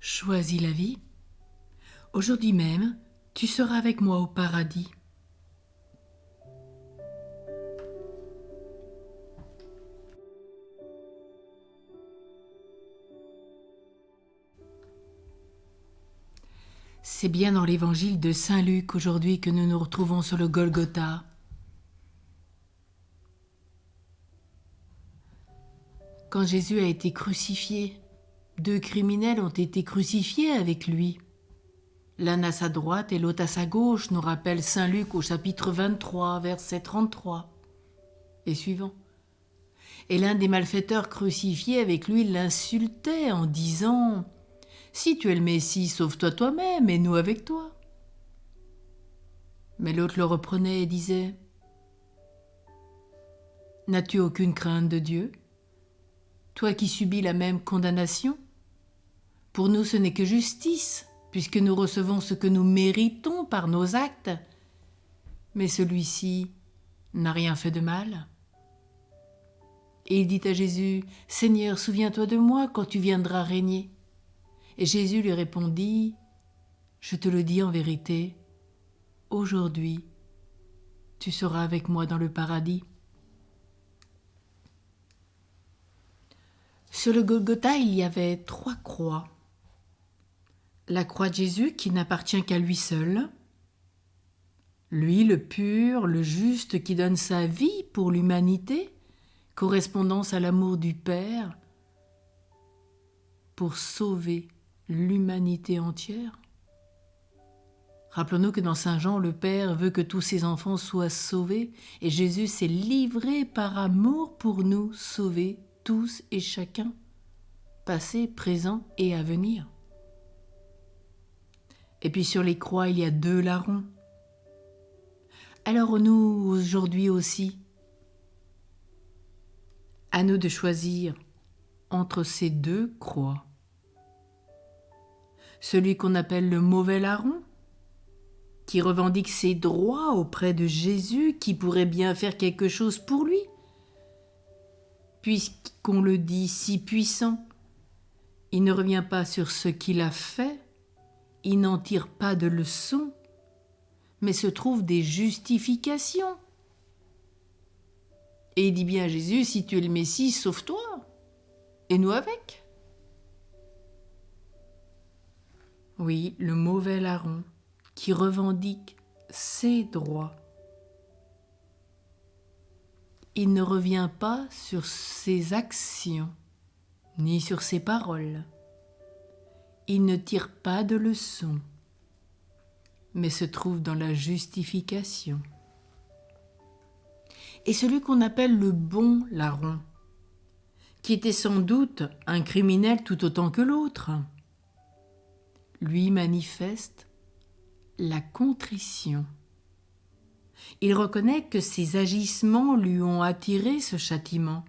Choisis la vie. Aujourd'hui même, tu seras avec moi au paradis. C'est bien dans l'évangile de Saint Luc aujourd'hui que nous nous retrouvons sur le Golgotha. Quand Jésus a été crucifié, 2 criminels ont été crucifiés avec lui. L'un à sa droite et l'autre à sa gauche, nous rappelle Saint Luc au chapitre 23, verset 33 et suivant. Et l'un des malfaiteurs crucifiés avec lui l'insultait en disant « Si tu es le Messie, sauve-toi toi-même et nous avec toi. » Mais l'autre le reprenait et disait « N'as-tu aucune crainte de Dieu, toi qui subis la même condamnation? Pour nous ce n'est que justice, puisque nous recevons ce que nous méritons par nos actes. Mais celui-ci n'a rien fait de mal. » Et il dit à Jésus « Seigneur, souviens-toi de moi quand tu viendras régner. » Et Jésus lui répondit « Je te le dis en vérité, aujourd'hui, tu seras avec moi dans le paradis. » Sur le Golgotha, il y avait 3 croix. La croix de Jésus qui n'appartient qu'à lui seul. Lui, le pur, le juste, qui donne sa vie pour l'humanité, correspondance à l'amour du Père, pour sauver l'humanité entière. Rappelons-nous que dans Saint Jean, le Père veut que tous ses enfants soient sauvés et Jésus s'est livré par amour pour nous sauver tous et chacun, passé, présent et à venir. Et puis sur les croix, il y a 2 larrons. Alors nous, aujourd'hui aussi, à nous de choisir entre ces 2 croix. Celui qu'on appelle le mauvais larron, qui revendique ses droits auprès de Jésus, qui pourrait bien faire quelque chose pour lui, puisqu'on le dit si puissant, il ne revient pas sur ce qu'il a fait, il n'en tire pas de leçons, mais se trouve des justifications. Et il dit bien à Jésus, si tu es le Messie, sauve-toi, et nous avec. Oui, le mauvais larron qui revendique ses droits. Il ne revient pas sur ses actions, ni sur ses paroles. Il ne tire pas de leçons, mais se trouve dans la justification. Et celui qu'on appelle le bon larron, qui était sans doute un criminel tout autant que l'autre, lui manifeste la contrition. Il reconnaît que ses agissements lui ont attiré ce châtiment.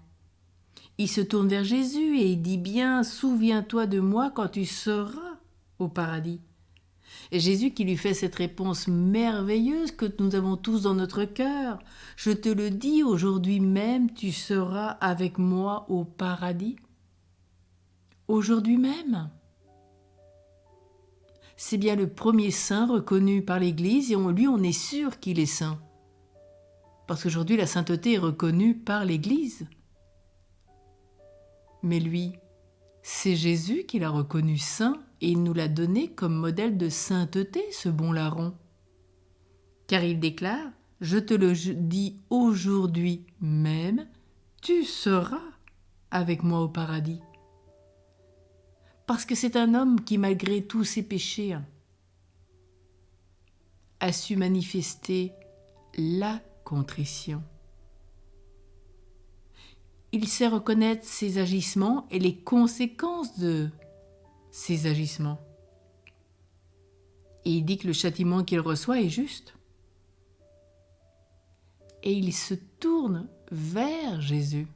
Il se tourne vers Jésus et il dit bien « Souviens-toi de moi quand tu seras au paradis. » Et Jésus qui lui fait cette réponse merveilleuse que nous avons tous dans notre cœur. « Je te le dis, aujourd'hui même, tu seras avec moi au paradis. » Aujourd'hui même. C'est bien le premier saint reconnu par l'Église et lui, on est sûr qu'il est saint. Parce qu'aujourd'hui, la sainteté est reconnue par l'Église. Mais lui, c'est Jésus qui l'a reconnu saint et il nous l'a donné comme modèle de sainteté, ce bon larron. Car il déclare « Je te le dis aujourd'hui même, tu seras avec moi au paradis. » Parce que c'est un homme qui, malgré tous ses péchés, a su manifester la contrition. Il sait reconnaître ses agissements et les conséquences de ses agissements. Et il dit que le châtiment qu'il reçoit est juste. Et il se tourne vers Jésus.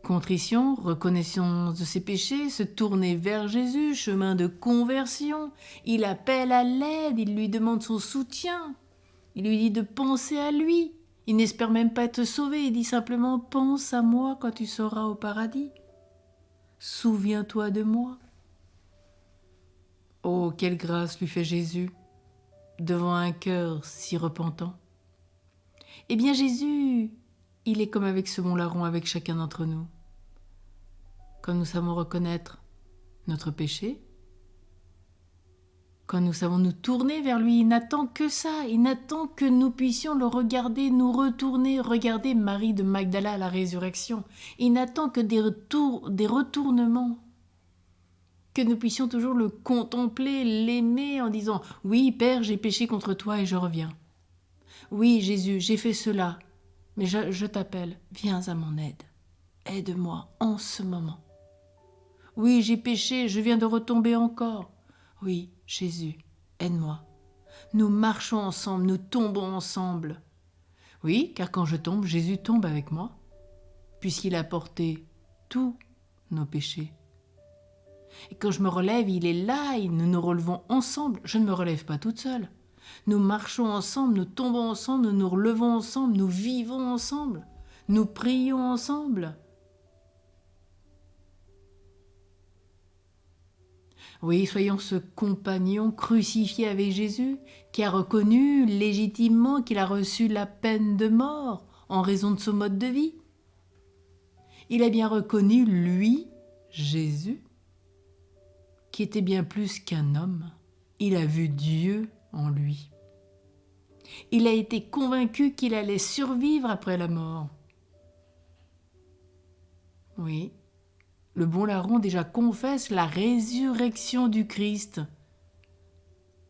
Contrition, reconnaissance de ses péchés, se tourner vers Jésus, chemin de conversion. Il appelle à l'aide, il lui demande son soutien. Il lui dit de penser à lui. Il n'espère même pas être sauvé, il dit simplement « Pense à moi quand tu seras au paradis. Souviens-toi de moi. » Oh, quelle grâce lui fait Jésus devant un cœur si repentant. Eh bien Jésus, il est comme avec ce bon larron avec chacun d'entre nous. Quand nous savons reconnaître notre péché, quand nous savons nous tourner vers lui, il n'attend que ça, il n'attend que nous puissions le regarder, nous retourner, regarder Marie de Magdala à la résurrection. Il n'attend que des retournements, que nous puissions toujours le contempler, l'aimer en disant « Oui, Père, j'ai péché contre toi et je reviens. Oui, Jésus, j'ai fait cela, mais je t'appelle, viens à mon aide. Aide-moi en ce moment. Oui, j'ai péché, je viens de retomber encore. Oui, Jésus, aide-moi. Nous marchons ensemble, nous tombons ensemble. Oui, car quand je tombe, Jésus tombe avec moi, puisqu'il a porté tous nos péchés. Et quand je me relève, il est là, et nous nous relevons ensemble. Je ne me relève pas toute seule. Nous marchons ensemble, nous tombons ensemble, nous nous relevons ensemble, nous vivons ensemble, nous prions ensemble. Oui, soyons ce compagnon crucifié avec Jésus, qui a reconnu légitimement qu'il a reçu la peine de mort en raison de son mode de vie. Il a bien reconnu, lui, Jésus, qui était bien plus qu'un homme. Il a vu Dieu en lui. Il a été convaincu qu'il allait survivre après la mort. Oui, le bon larron déjà confesse la résurrection du Christ.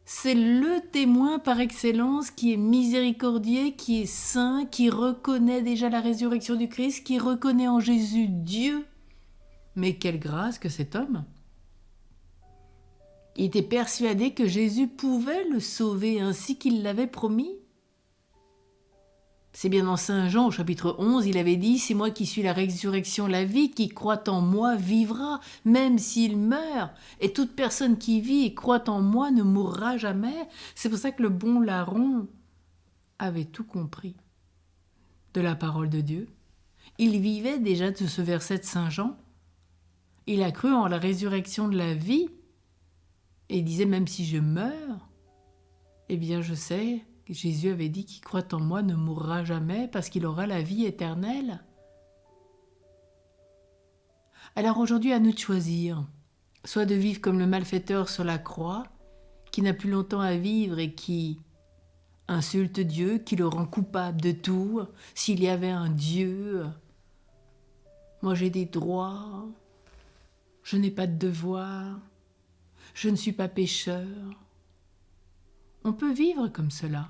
C'est le témoin par excellence qui est miséricordieux, qui est saint, qui reconnaît déjà la résurrection du Christ, qui reconnaît en Jésus Dieu. Mais quelle grâce que cet homme! Il était persuadé que Jésus pouvait le sauver ainsi qu'il l'avait promis. C'est bien dans Saint Jean, au chapitre 11, il avait dit « C'est moi qui suis la résurrection, la vie, qui croit en moi vivra, même s'il meurt. Et toute personne qui vit et croit en moi ne mourra jamais. » C'est pour ça que le bon larron avait tout compris de la parole de Dieu. Il vivait déjà de ce verset de Saint Jean. Il a cru en la résurrection de la vie et il disait « Même si je meurs, eh bien je sais... » Jésus avait dit qu'il croit en moi ne mourra jamais parce qu'il aura la vie éternelle. Alors aujourd'hui, à nous de choisir, soit de vivre comme le malfaiteur sur la croix, qui n'a plus longtemps à vivre et qui insulte Dieu, qui le rend coupable de tout. S'il y avait un Dieu, moi j'ai des droits, je n'ai pas de devoirs, je ne suis pas pécheur. On peut vivre comme cela.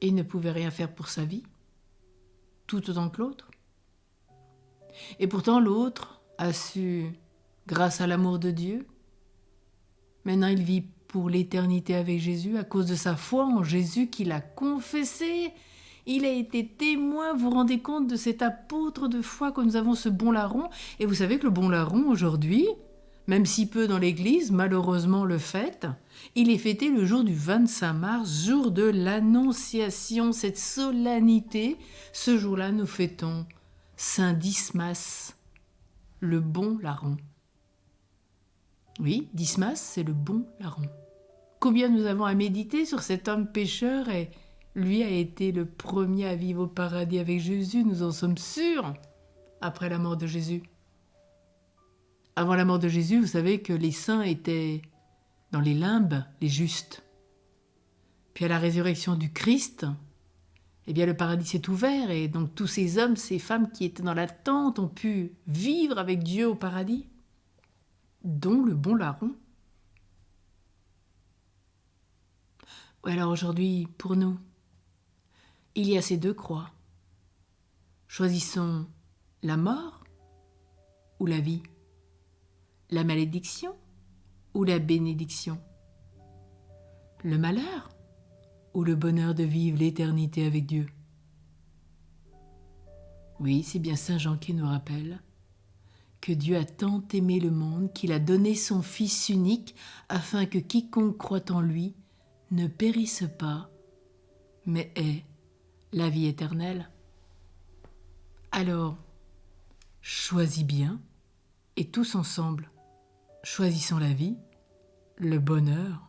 Et il ne pouvait rien faire pour sa vie, tout autant que l'autre. Et pourtant l'autre a su, grâce à l'amour de Dieu, maintenant il vit pour l'éternité avec Jésus à cause de sa foi en Jésus qu'il a confessé. Il a été témoin, vous vous rendez compte de cet apôtre de foi que nous avons, ce bon larron. Et vous savez que le bon larron aujourd'hui, même si peu dans l'église, malheureusement le fête, il est fêté le jour du 25 mars, jour de l'Annonciation, cette solennité. Ce jour-là, nous fêtons Saint Dismas, le bon larron. Oui, Dismas, c'est le bon larron. Combien nous avons à méditer sur cet homme pécheur et lui a été le premier à vivre au paradis avec Jésus, nous en sommes sûrs, après la mort de Jésus. Avant la mort de Jésus, vous savez que les saints étaient dans les limbes, les justes. Puis à la résurrection du Christ, eh bien le paradis s'est ouvert et donc tous ces hommes, ces femmes qui étaient dans l'attente ont pu vivre avec Dieu au paradis, dont le bon larron. Ou alors aujourd'hui, pour nous, il y a ces deux croix. Choisissons la mort ou la vie, la malédiction ou la bénédiction, le malheur ou le bonheur de vivre l'éternité avec Dieu. Oui, c'est bien Saint Jean qui nous rappelle que Dieu a tant aimé le monde qu'il a donné son Fils unique afin que quiconque croit en lui ne périsse pas, mais ait la vie éternelle. Alors, choisis bien Et tous ensemble, choisissons la vie, le bonheur,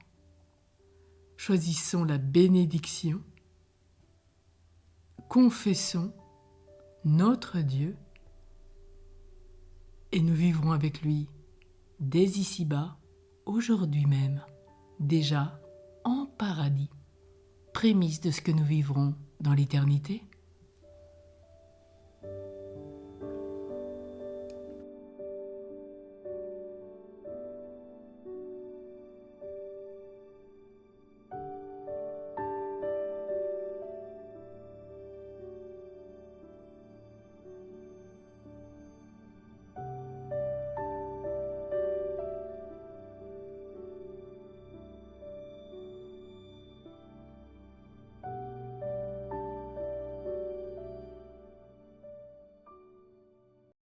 choisissons la bénédiction, confessons notre Dieu et nous vivrons avec lui dès ici-bas, aujourd'hui même, déjà en paradis, prémisse de ce que nous vivrons dans l'éternité.